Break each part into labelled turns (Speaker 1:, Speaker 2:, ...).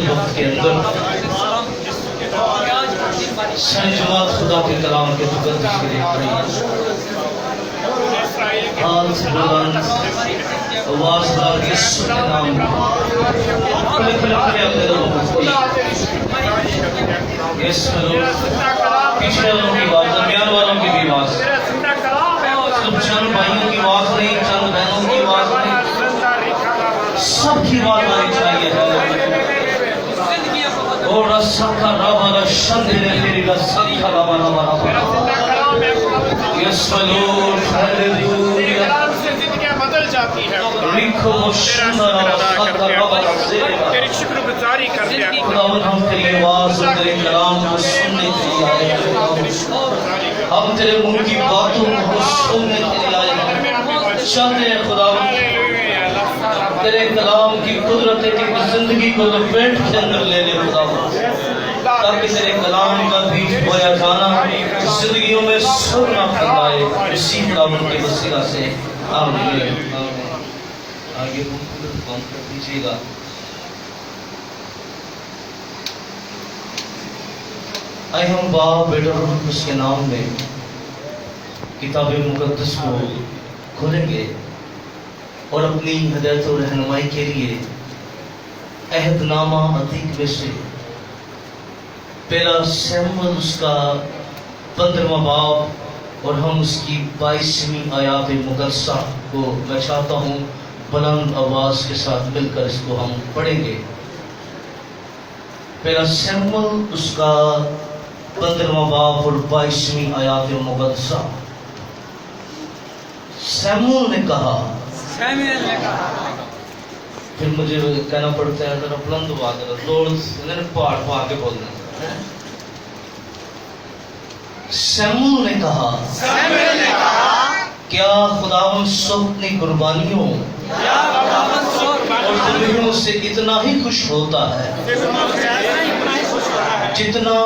Speaker 1: محدود وقت کے اندر ساری جماعت خدا کے کلام کے مقدس کے لیے کھڑی ہاتھ بلند آواز بار یسوع کے نام کھلے کھلے کھلے اپنے لوگوں کو یسوع لوگ پیچھے والوں کی آواز درمیان والوں کی بھی آواز صرف چند بھائیوں کی آواز نہیں چند بہنوں کی آواز نہیں سب کی آواز آنی چاہیے اور رسکا رابا شندر تیری رسکا رابا رابا یسوع لوگ ہلیلویا
Speaker 2: بدل جاتی ہے
Speaker 1: لکھو شندر رابا رابا
Speaker 2: تیری شکر گزاری کرتے ہیں
Speaker 1: خداوند ہم تیری آواز اور تیرے کلام کو سننے کے لیے آئے ہیں ہم تیرے منہ کی باتوں کو سننے کے لیے آئے ہیں چاہتے ہیں خداوند تیرے کلام کی قدرت ہے کہ زندگی کو لپیٹ کے اندر لے لے خداوند تاکہ تیرے کلام کا بیج بویا جانا زندگیوں میں سرنا پھیلائے اسی خداوند کے وسیلہ سے آمین آگے کام کر دیجیے گا آئے ہم باپ بیٹا روح القدس کے نام میں کتاب مقدس کو کھولیں گے اور اپنی ہدایت و رہنمائی کے لیے عہد نامہ عتیق میں سے پہلا سیموئیل اس کا 15واں باب اور ہم اس کی 22ویں آیات مقدسہ کو میں چاہتا ہوں بلند آواز کے ساتھ مل کر اس کو ہم پڑھیں گے پہلا سیموئیل اس کا 15واں باب اور 22ویں آیات مقدسہ سیموئیل نے کہا پھر مجھے کہنا پڑتا ہے ذرا بلند آواز زور پہاڑ کو آگے بولنا سیموئیل نے کہا کیا خداوند سب اپنی قربانیوں اور ذبیحوں سے اتنا ہی خوش ہوتا ہے جتنا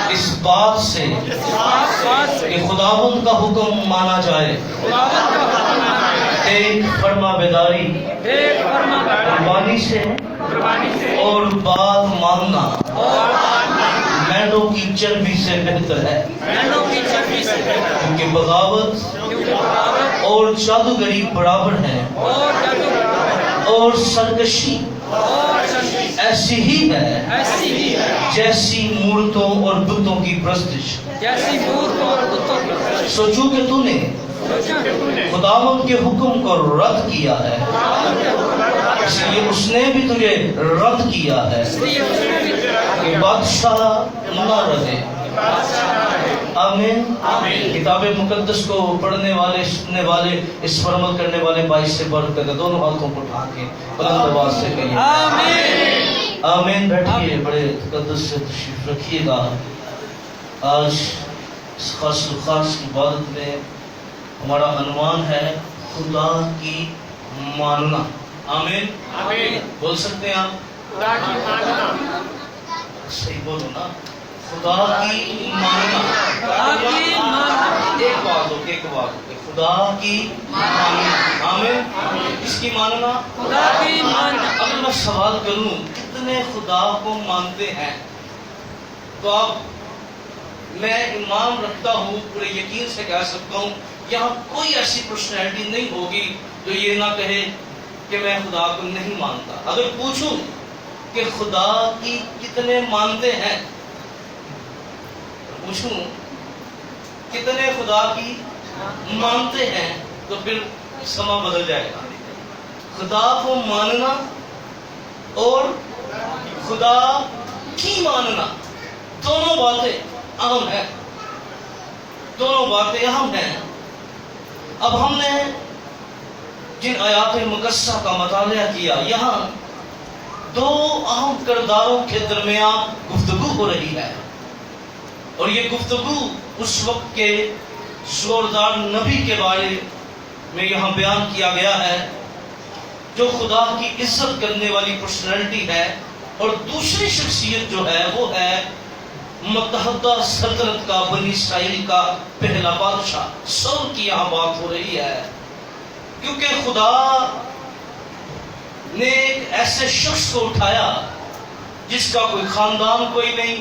Speaker 1: اس بات سے کہ خداوند کا حکم مانا جائے ایک فرما بیداری قربانی سے اور بات ماننا مینڈوں کی چربی سے بہتر ہے کیونکہ بغاوت اور جادوگری برابر ہیں اور سرکشی ایسی ہی ہے جیسی مورتوں اور بتوں کی پرستش سوچو کہ تو نے خداوند کے حکم کو رد کیا ہے اس لیے اس نے بھی تجھے رد کیا ہے کہ بادشاہ نہ رہے آمین کتاب مقدس کو پڑھنے والے سننے والے اس پر عمل کرنے والے باعث سے برکت ہے دونوں ہاتھوں کو اٹھا کے بلند آواز سے کہیے آمین آمین بیٹھیے بڑے تقدس سے تشریف رکھیے گا آج اس خاص عبادت میں ہمارا عنوان ہے خدا کی ماننا آمین بول سکتے ہیں آپ
Speaker 2: خدا کی ماننا
Speaker 1: صحیح بولو نا خدا کی ماننا ایک بات ہو خدا کی ماننا آمین اس کی ماننا
Speaker 3: خدا کی ماننا
Speaker 1: اگر میں سوال کروں کتنے خدا کو مانتے ہیں تو آپ میں ایمان رکھتا ہوں پورے یقین سے کہہ سکتا ہوں یہاں کوئی ایسی پرسنالٹی نہیں ہوگی جو یہ نہ کہے کہ میں خدا کو نہیں مانتا اگر پوچھوں کہ خدا کی کتنے مانتے ہیں پوچھوں کتنے خدا کی مانتے ہیں تو پھر سما بدل جائے گا خدا کو ماننا اور خدا کی ماننا دونوں باتیں اہم ہیں دونوں باتیں اہم ہیں اب ہم نے جن آیات مقدسہ کا مطالعہ کیا یہاں دو اہم کرداروں کے درمیان گفتگو ہو رہی ہے اور یہ گفتگو اس وقت کے زوردار نبی کے بارے میں یہاں بیان کیا گیا ہے جو خدا کی عزت کرنے والی پرسنالٹی ہے اور دوسری شخصیت جو ہے وہ ہے متحدہ سلطنت کا بنی اسرائیل کا پہلا بادشاہ سول کی یہاں بات ہو رہی ہے کیونکہ خدا نے ایک ایسے شخص کو اٹھایا جس کا کوئی خاندان کوئی نہیں،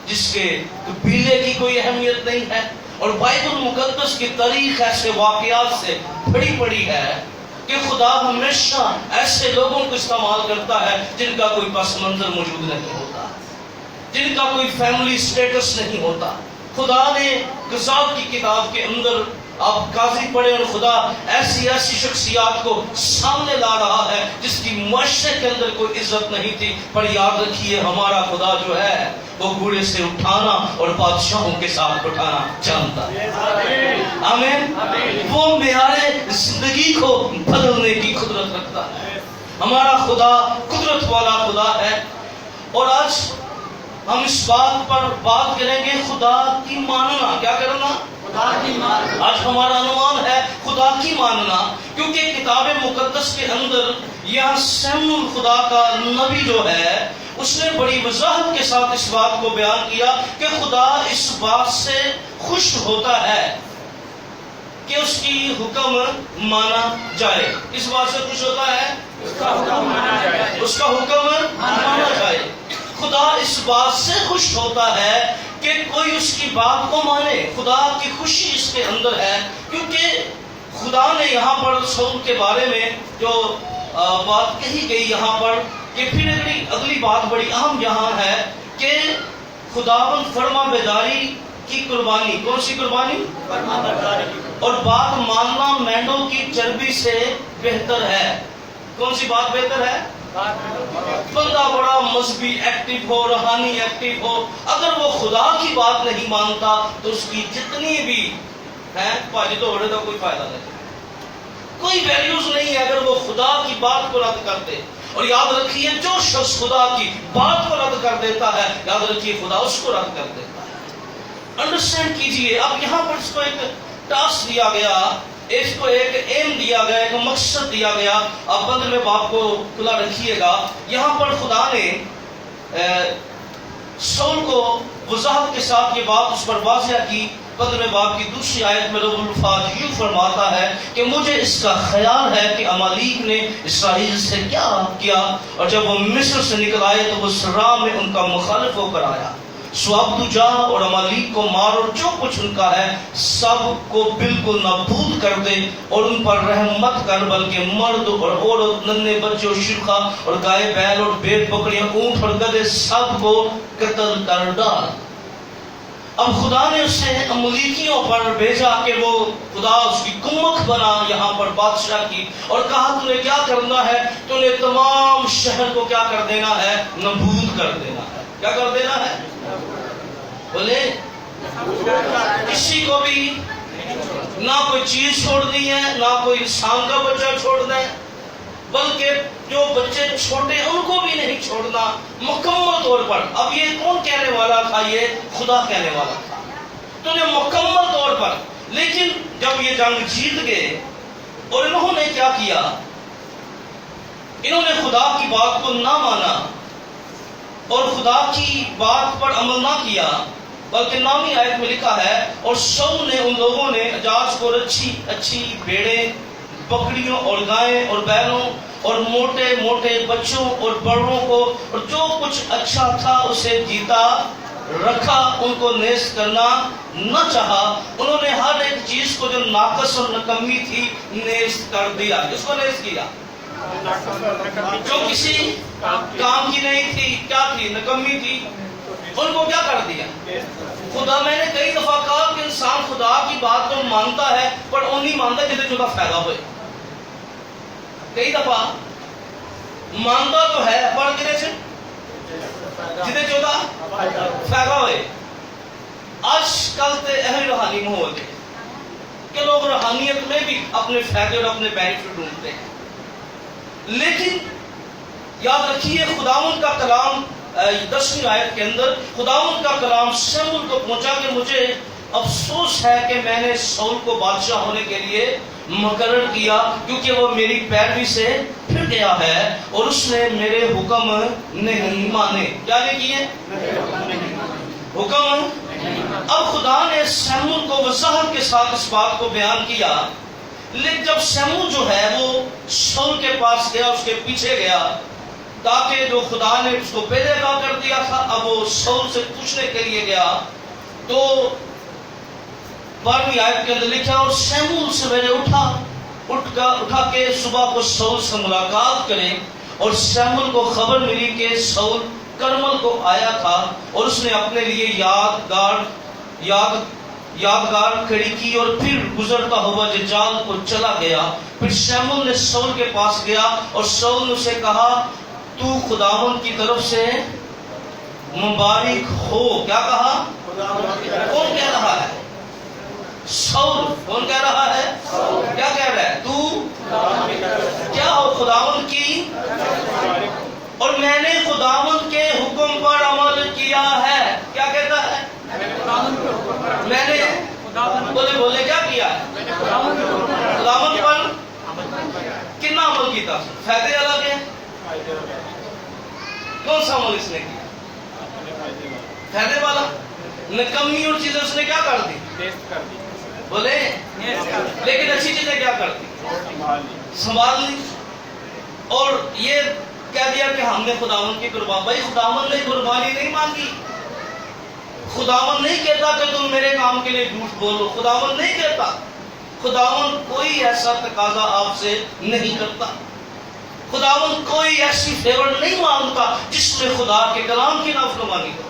Speaker 1: جس کے قبیلے کی کوئی اہمیت نہیں ہے، اور بائبل مقدس کی تاریخ ایسے واقعات سے بھری پڑی ہے کہ خدا ہمیشہ ایسے لوگوں کو استعمال کرتا ہے جن کا کوئی پس منظر موجود نہیں ہوتا، جن کا کوئی فیملی سٹیٹس نہیں ہوتا۔ خدا نے قضات کی کتاب کے اندر آپ قاضی پڑھے، اور خدا ایسی شخصیات کو سامنے لا رہا ہے جس کی معاشرے کے اندر کوئی عزت نہیں تھی، پر یاد رکھیے ہمارا خدا جو ہے وہ گھوڑے سے اٹھانا اور بادشاہوں کے ساتھ اٹھانا جانتا ہے۔ آمین۔ وہ معیار زندگی کو بدلنے کی قدرت رکھتا ہے۔ ہمارا خدا قدرت والا خدا ہے، اور آج ہم اس بات پر بات کریں گے، خدا کی ماننا۔ کیا کرنا؟ خدا کی ماننا۔ آج ہمارا عنوان ہے خدا کی ماننا، کیونکہ کتاب مقدس کے اندر یہاں سیموئیل خدا کا نبی جو ہے اس نے بڑی وضاحت کے ساتھ اس بات کو بیان کیا کہ خدا اس بات سے خوش ہوتا ہے کہ اس کی حکم مانا جائے۔ اس بات سے خوش ہوتا ہے اس کا حکم مانا جائے، اس کا حکم مانا جائے۔ خدا اس بات سے خوش ہوتا ہے کہ کوئی اس کی بات کو مانے۔ خدا کی خوشی اس کے اندر ہے، کیونکہ خدا نے یہاں پر سول کے بارے میں جو بات کہی گئی یہاں پر، کہ پھر اگلی بات بڑی اہم یہاں ہے کہ خداوند فرما برداری کی قربانی۔ کون سی قربانی؟ فرما برداری کی۔ اور بات ماننا مینڈوں کی چربی سے بہتر ہے۔ کون سی بات بہتر ہے؟ بندہ بڑا مذہبی ایکٹیو ہو، روحانی ایکٹیو ہو، اگر وہ خدا کی بات نہیں مانتا تو اس کی جتنی بھی ہے پاجی تو بڑے کا کوئی فائدہ نہیں، کوئی ویلیوز نہیں ہے اگر وہ خدا کی بات کو رد کر دے۔ اور یاد رکھیے جو شخص خدا کی بات کو رد کر دیتا ہے، یاد رکھیے خدا اس کو رد کر دیتا ہے۔ انڈرسٹینڈ کیجئے۔ اب یہاں پر اس کو ایک ٹاسک دیا گیا، اس کو ایک ایم دیا گیا، ایک مقصد دیا گیا۔ آپ بند میں باپ کو کھلا رکھیے گا۔ یہاں پر خدا نے سول کو وضاحت کے ساتھ یہ بات اس پر واضح کی۔ 15 باب کی دوسری آیت میں رب الفاظ یوں فرماتا ہے کہ مجھے اس کا خیال ہے کہ امالیک نے اسرائیل سے کیا کیا، اور جب وہ مصر سے نکل آئے تو وہ سرا میں ان کا مخالف ہو کر آیا۔ سو اب تو جا اور امالیک کو مار، اور جو کچھ ان کا ہے سب کو بالکل نابود کر دے، اور ان پر رحم مت کر، بلکہ مرد اور عورت، ننھے بچے اور شرخا اور گائے بیل اور بھیڑ بکریاں، اونٹ اور گدھے سب کو قتل کر ڈال۔ اب خدا نے اسے املیکیوں پر بھیجا کہ وہ خدا اس کی کمک بنا یہاں پر بادشاہ کی، اور کہا تو نے کیا کرنا ہے، تو نے تمام شہر کو کیا کر دینا ہے، نابود کر دینا ہے۔ کیا کر دینا ہے؟ بولے کسی کو بھی نہ کوئی چیز چھوڑنی ہے، نہ کوئی انسان کا بچہ چھوڑنا ہے، بلکہ جو بچے چھوٹے ان کو بھی نہیں چھوڑنا مکمل طور پر۔ اب یہ کون کہنے والا تھا؟ یہ خدا کہنے والا تھا، تو نے مکمل طور پر۔ لیکن جب یہ جنگ جیت گئے اور انہوں نے کیا کیا، انہوں نے خدا کی بات کو نہ مانا اور خدا کی بات پر عمل نہ کیا، بلکہ نامی آیت میں لکھا ہے اور سول نے ان لوگوں نے اجاج کو اچھی بھیڑیں، بکریوں اور گائیں اور بیلوں اور موٹے موٹے بچوں اور بڑوں کو اور جو کچھ اچھا تھا اسے جیتا رکھا، ان کو نیست کرنا نہ چاہا۔ انہوں نے ہر ایک چیز کو جو ناقص اور نکمی تھی نیست کر دیا۔ کس کو نیست کیا؟ جو کسی کام کی نہیں تھی، کیا تھی؟ نکمی تھی، ان کو کیا کر دیا؟ خدا، میں نے کئی دفعہ کہا کہ انسان خدا کی بات تو مانتا ہے پر وہ نہیں مانتا جسے جو فائدہ ہوئے۔ کئی دفعہ مانتا تو ہے پر جسے جو فائدہ ہوئے۔ آج کل تے اہل روحانی میں ہو گئے کہ لوگ روحانیت میں بھی اپنے فائدے اور اپنے بینیفٹ ڈھونڈتے ہیں، لیکن یاد رکھیے خداوند کا کلام 10ویں آیت کے اندر خداوند کا کلام سیموئیل کو پہنچا کہ مجھے افسوس ہے کہ میں نے سول کو بادشاہ ہونے کے لیے مقرر کیا، کیونکہ وہ میری پیروی سے پھر گیا ہے اور اس نے میرے حکم نہیں مانے۔ کیا نہیں کیے؟ حکم۔ اب خدا نے سیموئیل کو وضاحت کے ساتھ اس بات کو بیان کیا، لیکن جب سیموئیل جو ہے وہ سول کے پاس گیا، اس کے پیچھے گیا، تاکہ جو خدا نے اس کو پہلے آگاہ کر دیا تھا اب وہ شاول سے پوچھنے کے لیے گیا تو 12ویں آیت کے اندر لکھا اور شموئیل سویرے اٹھا کے صبح کو شاول سے ملاقات کرے اور شموئیل کو خبر ملی کہ شاول کرمل کو آیا تھا اور اس نے اپنے لیے یادگار کھڑی کی اور پھر گزرتا ہوا ججال کو چلا گیا. پھر شموئیل نے شاول کے پاس گیا اور شاول نے اسے کہا تو خداوند کی طرف سے مبارک ہو. کیا کہا؟ کون کہہ رہا ہے؟ شاول. کون کہہ رہا ہے؟ کیا کہہ رہا ہے؟ تو کیا ہو؟ خداوند کی. اور میں نے خداوند کے حکم پر عمل کیا ہے. کیا کہتا ہے؟ میں نے بولے کیا کیا ہے؟ خداوند پر کتنا عمل کیتا؟ فائدے الگ ہے. کون سا عمل اس نے کیا؟ فائدے والا. نکمی اور چیزیں اس نے کیا کر دی؟ بولے. لیکن اچھی چیزیں کیا کر دی؟ سنبھال لی. اور یہ کہہ دیا کہ ہم نے خداوند کی قربانی. بھائی خداوند نے قربانی نہیں مانگی. خداوند نہیں کہتا کہ تم میرے کام کے لیے جھوٹ بولو. خداوند نہیں کہتا. خداوند کوئی ایسا تقاضا آپ سے نہیں کرتا. خداوند کوئی ایسی فیور نہیں مانگتا جس میں خدا کے کلام کی نافرمانی ہو،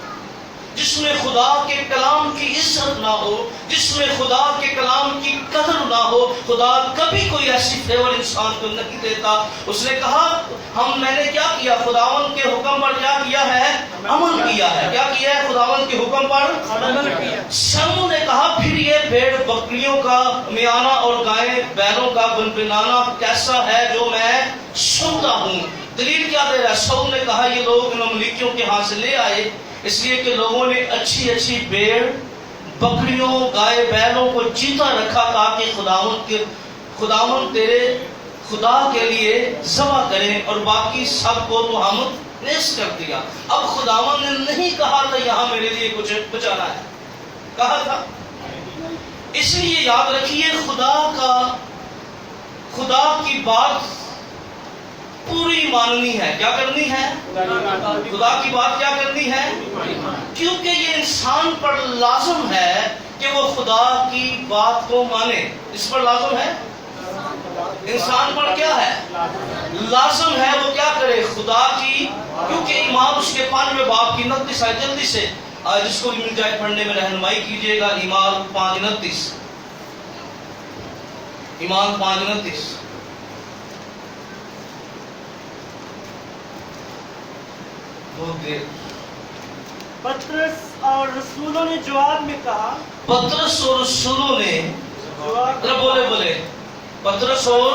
Speaker 1: جس میں خدا کے کلام کی عزت نہ ہو، جس میں خدا کے کلام کی قدر نہ ہو. خدا کبھی کوئی ایسی فیور انسان کو نہیں دیتا. اس نے کہا میں نے کیا کیا؟ خداوند کے حکم پر کیا کیا ہے؟ عمل کیا ہے. کیا کیا ہے؟ خداوند کے حکم پر عمل کیا. شموئیل نے کہا پھر یہ بھیڑ بکریوں کا میانہ اور گائے بیلوں کا بنبنانا کیسا ہے جو میں سنتا ہوں؟ دلیل کیا دے رہا ہے؟ شموئیل نے کہا یہ لوگ مملوکیوں کے ہاں سے لے آئے اس لیے کہ لوگوں نے اچھی بھیڑ بکریوں گائے بیلوں کو جیتا رکھا تاکہ خداوند تیرے خدا کے لیے ذبح کریں اور باقی سب کو تو ہم نیست کر دیا. اب خداوند نے نہیں کہا تھا یہاں میرے لیے کچھ بچانا ہے. کہا تھا. اس لیے یاد رکھیے خدا کی بات پوری ماننی ہے. کیا کرنی ہے؟ خدا کی بات کیا کرنی ہے؟ کیونکہ یہ انسان پر لازم ہے کہ وہ خدا کی بات کو مانے. اس پر لازم ہے. انسان پر کیا ہے؟ لازم ہے وہ کیا کرے؟ خدا کی. کیونکہ ایمان اس کے 5ویں باب کی 29 آیت جلدی سے جس کو بھی مل جائے پڑھنے میں رہنمائی کیجئے گا. ایمان 5:29. ایمان 5:29.
Speaker 3: پطرس اور رسولوں نے جواب میں کہا.
Speaker 1: پطرس اور رسولوں نے بولے پطرس اور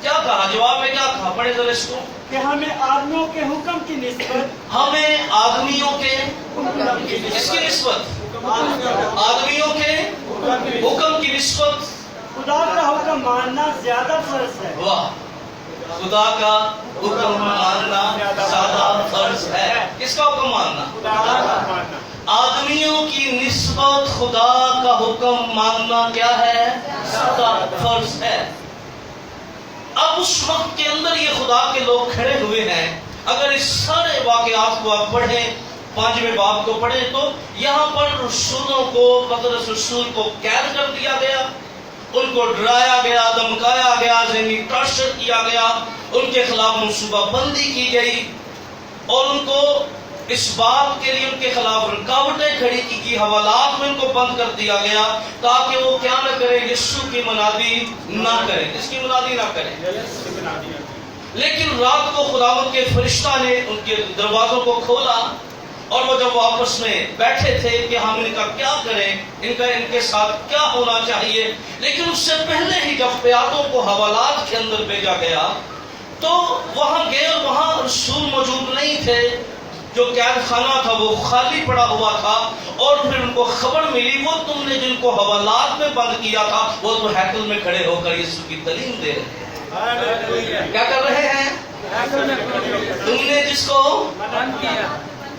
Speaker 1: کیا کہا؟ جواب میں کیا کہا؟ پڑھے ذرا اس کو.
Speaker 3: کہ ہمیں آدمیوں کے حکم کی نسبت.
Speaker 1: ہمیں آدمیوں کے کس کی نسبت؟ آدمیوں کے حکم کی نسبت
Speaker 3: خدا کا حکم ماننا زیادہ فرض ہے.
Speaker 1: واہ. خدا کا حکم ماننا زیادہ فرض ہے. کس کا حکم ماننا؟ آدمیوں کی نسبت خدا کا حکم ماننا کیا ہے؟ زیادہ فرض ہے. اب اس وقت کے اندر یہ خدا کے لوگ کھڑے ہوئے ہیں. اگر اس سارے واقعات کو آپ پڑھیں 5ویں باب کو پڑھیں تو یہاں پر رسولوں کو پطرس رسول کو قید کر دیا گیا. ان کو ڈرایا گیا، دمکایا گیا، ذہنی ٹارچر کیا گیا، ان کے خلاف منصوبہ بندی کی گئی اور ان کو اس بات کے لیے ان کے خلاف رکاوٹیں کھڑی کی گئی. حوالات میں ان کو بند کر دیا گیا تاکہ وہ کیا نہ کرے؟ یسوع کی منادی نہ کرے. اس کی منادی نہ کرے. لیکن رات کو خداوند کے فرشتہ نے ان کے دروازوں کو کھولا اور وہ جب آپس میں بیٹھے تھے کہ ہم ان کا کیا کریں، ان کے ساتھ کیا ہونا چاہیے. لیکن اس سے پہلے ہی جب پیادوں کو حوالات کے اندر بھیجا گیا تو وہاں گئے اور وہاں رسول موجود نہیں تھے. جو قید خانہ تھا وہ خالی پڑا ہوا تھا اور پھر ان کو خبر ملی وہ تم نے جن کو حوالات میں بند کیا تھا وہ تو ہیکل میں کھڑے ہو کر یسوع کی تعلیم دے رہے ہیں. کیا کر رہے ہیں؟ تم نے جس کو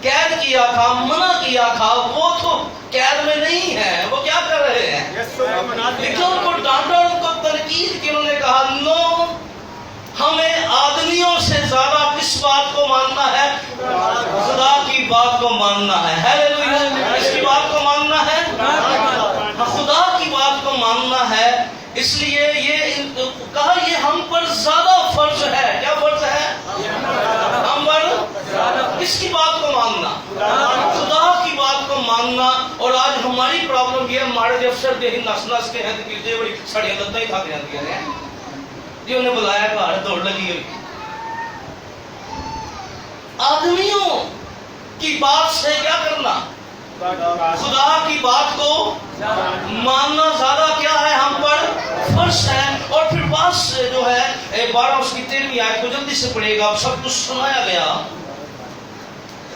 Speaker 1: قید کیا تھا، منع کیا تھا، وہ تو قید میں نہیں ہے. وہ کیا کر رہے ہیں؟ لیکن ان کو ڈانٹا، ان کو تنقید کی. انہوں نے کہا نو، ہمیں آدمیوں سے زیادہ کس بات کو ماننا ہے؟ خدا کی بات کو ماننا ہے. ہیلیلویا. کس کی بات کو ماننا ہے؟ خدا کی بات کو ماننا ہے. اس لیے یہ کہا یہ ہم پر زیادہ فرض ہے. کیا فرض ہے؟ ہم پر کس کی بات کو ماننا؟ خدا کی بات کو ماننا. اور آج ہماری پرابلم یہ ہے ہمارے جو افسر دے نس نس کے ہیں کہ بڑی سڑی لتیں ہی کھا کے آتی ہیں جی انہیں بلایا گھر دوڑ لگی ہوئی. آدمیوں کی بات سے کیا کرنا؟ خدا کی بات کو ماننا زیادہ کیا ہے ہم پر فرض ہے. اور پھر بات سے جو ہے 12 اس کی 13ویں آیت کو جلدی سے پڑھے گا. اب سب کچھ سنایا گیا.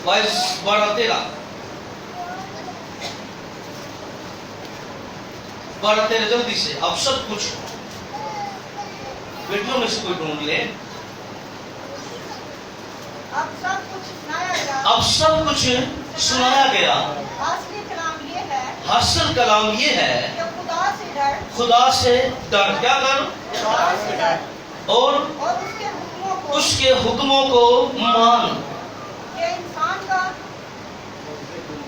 Speaker 1: 12:13 12:13 جلدی سے. اب سب کچھ بیٹیوں میں سے کوئی ڈھونڈ لے.
Speaker 4: اب سب کچھ سنایا گیا.
Speaker 1: اب سب کچھ سنایا گیا.
Speaker 4: حاصل کلام یہ ہے
Speaker 1: حاصل کلام یہ ہے
Speaker 4: کہ خدا سے ڈر.
Speaker 1: خدا سے ڈر. کیا کر؟
Speaker 4: خدا سے ڈر
Speaker 1: اور
Speaker 4: اور اس کے حکموں کو
Speaker 1: اس کے حکموں کو مان.
Speaker 4: کہ انسان کا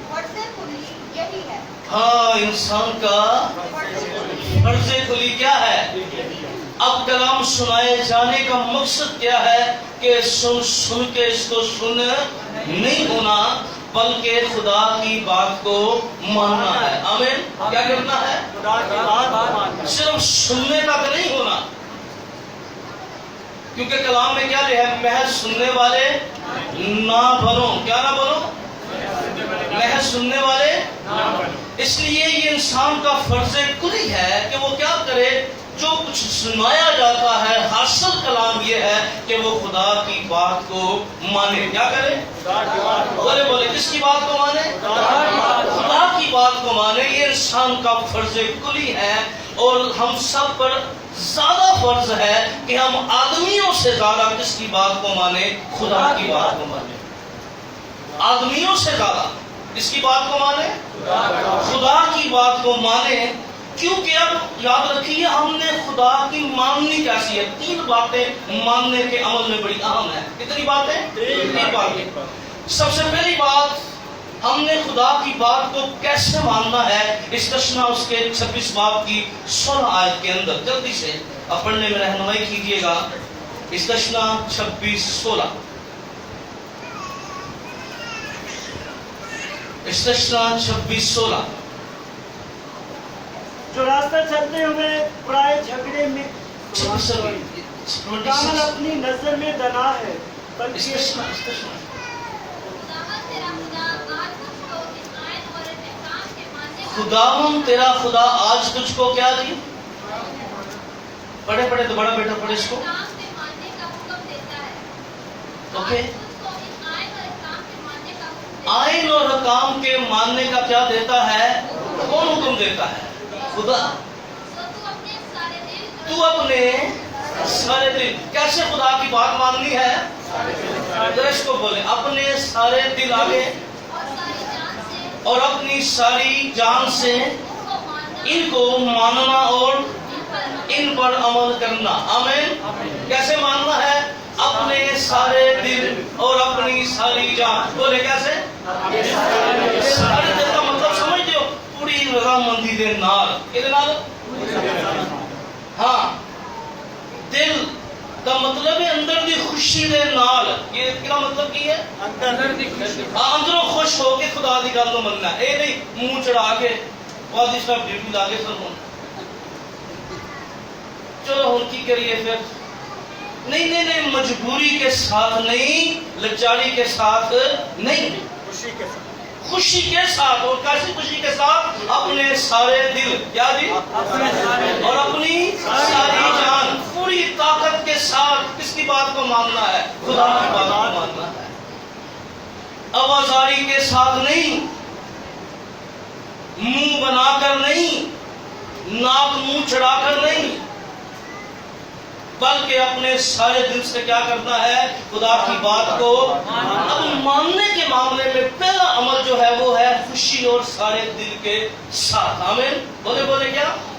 Speaker 4: فرض کلی یہی ہے.
Speaker 1: ہاں انسان کا فرض کلی کیا ہے؟ اب کلام سنائے جانے کا مقصد کیا ہے کہ سن کے اس کو سن نہیں ہونا بلکہ خدا کی بات کو ماننا ہے. آمین. کیا کرنا ہے؟
Speaker 3: خدا کی بات ماننا.
Speaker 1: صرف سننے تک نہیں ہونا. کیونکہ کلام میں کیا ہے؟ محض سننے والے نہ بنو. کیا نہ بنو؟ محض سننے والے. اس لیے یہ انسان کا فرض کلی ہے کہ وہ کیا کرے؟ جو کچھ سنایا جاتا ہے حاصل کلام یہ ہے کہ وہ خدا کی بات کو مانے. کیا کرے؟ بولے بولے کس کی بات کو مانے؟ خدا کی بات کو مانے. یہ انسان کا فرض کلی ہے. اور ہم سب پر زیادہ فرض ہے کہ ہم آدمیوں سے زیادہ کس کی بات کو مانے؟ خدا کی بات کو مانے. آدمیوں سے زیادہ کس کی بات کو مانے؟ خدا کی بات کو مانے. کیونکہ اب یاد رکھیے ہم نے خدا کی ماننی کیسی ہے. 3 باتیں ماننے کے عمل میں بڑی اہم ہے. کتنی باتیں؟ 3 باتیں. سب سے پہلی بات ہم نے خدا کی بات کو کیسے ماننا ہے. استثنا اس کے 26 باب کی 16 آیت کے اندر. جلدی سے اب پڑھنے میں رہنمائی کیجیے گا. استثنا 26:16. استثنا 26:16.
Speaker 3: جو راستہ چلتے ہوئے برائے جھگڑے میں کامل اپنی نظر میں دنا ہے بلکہ
Speaker 1: خداوند تیرا خدا آج تجھ کو کیا دی؟ پڑھے پڑھے تو بڑا بیٹا پڑھے اس کو. اوکے. آئین اور حکام کے ماننے کا کیا دیتا ہے؟ کون حکم دیتا ہے؟ خدا. تو اپنے سارے دل. کیسے خدا کی بات ماننی ہے؟ اس کو بولے اپنے سارے دل آگے اور اپنی ساری جان سے ان کو ماننا اور ان پر عمل کرنا. آمین. کیسے ماننا ہے؟ اپنے سارے دل اور اپنی ساری جان. بولے کیسے؟ سارے دل کا مطلب سمجھتے ہو؟ پوری رضامندی دے نال. کدے نال؟ ہاں. دل کا مطلب ہے اندر دی خوشی دے نال. یہ کیا مطلب کی ہے؟ اندروں خوش ہو کے خدا دی گل نو مننا. اے نہیں منہ چڑھا کے قاضی صاحب ڈیوٹی لا کے سر ہونا. چلو ہن کی کریے پھر. نہیں نہیں نہیں مجبوری کے ساتھ نہیں, لچاری کے ساتھ نہیں, خوشی کے ساتھ. اور کیسی خوشی کے ساتھ؟ اپنے سارے دل. کیا جی؟ اور اپنی ساری جان. پوری طاقت کے ساتھ کس کی بات کو ماننا ہے؟ خدا کی بات کو ماننا ہے. آوازاری کے ساتھ نہیں, منہ بنا کر نہیں, ناک منہ چڑھا کر نہیں, بلکہ اپنے سارے دل سے کیا کرنا ہے؟ خدا کی بات کو. اب ماننے کے معاملے میں پہلا عمل جو ہے وہ ہے خوشی اور سارے دل کے ساتھ. آمین. بولے بولے کیا؟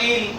Speaker 1: 3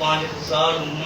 Speaker 1: 5000